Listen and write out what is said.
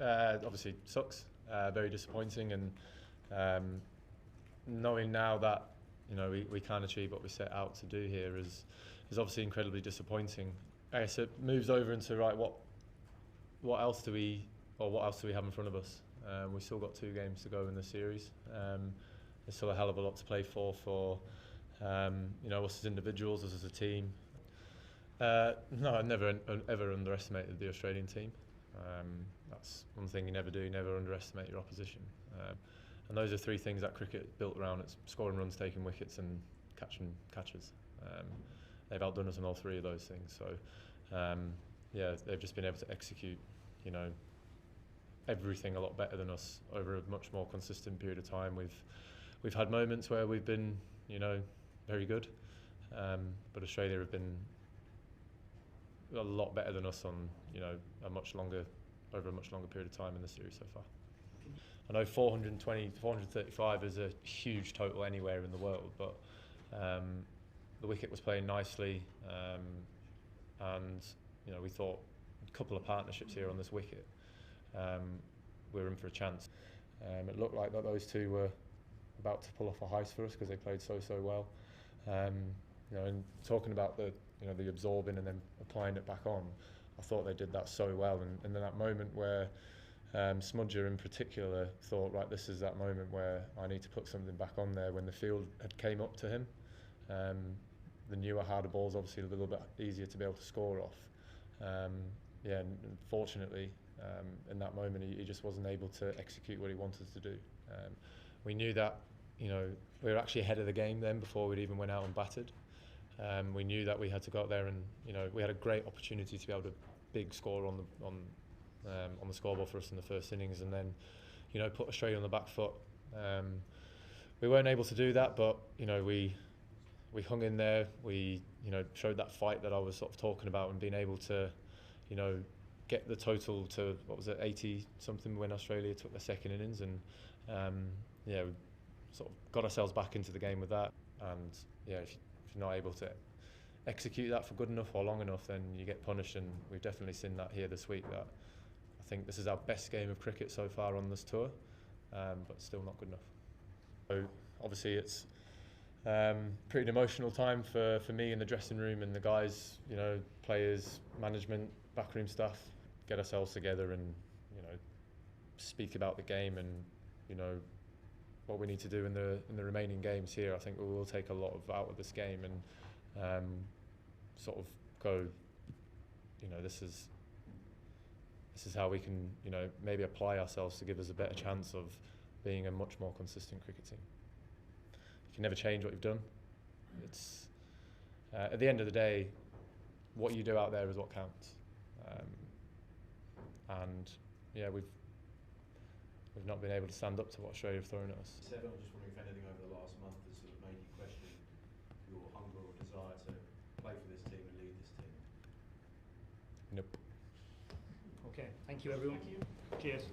Obviously sucks, very disappointing, and knowing now that we can't achieve what we set out to do here is obviously incredibly disappointing. I guess it moves over into what else do we have in front of us? We've still got 2 games to go in the series. There's still a hell of a lot to play for us as individuals, us as a team. No, I never ever underestimated the Australian team. That's one thing you never do. You never underestimate your opposition. And those are 3 things that cricket built around. It's scoring runs, taking wickets, and catching catches. They've outdone us on all 3 of those things. So, yeah, they've just been able to execute, everything a lot better than us over a much more consistent period of time. We've had moments where we've been, very good, but Australia have been a lot better than us on, over a much longer period of time in the series so far. I know 420, 435 is a huge total anywhere in the world, but the wicket was playing nicely, and we thought a couple of partnerships here on this wicket, we were in for a chance. It looked like that those 2 were about to pull off a heist for us because they played so well. And talking about the absorbing and then applying it back on, I thought they did that so well. And then that moment where Smudger in particular thought, right, this is that moment where I need to put something back on there. When the field had came up to him, the newer, harder balls obviously a little bit easier to be able to score off. Yeah, and fortunately, in that moment, he just wasn't able to execute what he wanted to do. We knew that, we were actually ahead of the game then before we'd even went out and batted. We knew that we had to go out there and, we had a great opportunity to be able to big score on the scoreboard for us in the first innings, and then, put Australia on the back foot. We weren't able to do that, but we hung in there. We showed that fight that I was sort of talking about, and being able to get the total to, what was it, 80 something when Australia took their second innings, and yeah, we sort of got ourselves back into the game with that. And yeah, if you're not able to execute that for good enough or long enough, then you get punished, and we've definitely seen that here this week. That I think this is our best game of cricket so far on this tour, but still not good enough. So obviously it's pretty an emotional time for me in the dressing room, and the guys, players, management, backroom staff, get ourselves together and speak about the game and what we need to do in the remaining games here. I think we will take a lot out of this game and sort of go, this is how we can maybe apply ourselves to give us a better chance of being a much more consistent cricket team. You can never change what you've done. It's at the end of the day, what you do out there is what counts. And yeah, we've not been able to stand up to what Australia have thrown at us. Seven, I'm just wondering if anything over the last month has sort of made you question your hunger or desire to play for this team and lead this team? Nope. Okay, thank you everyone. Thank you. Cheers.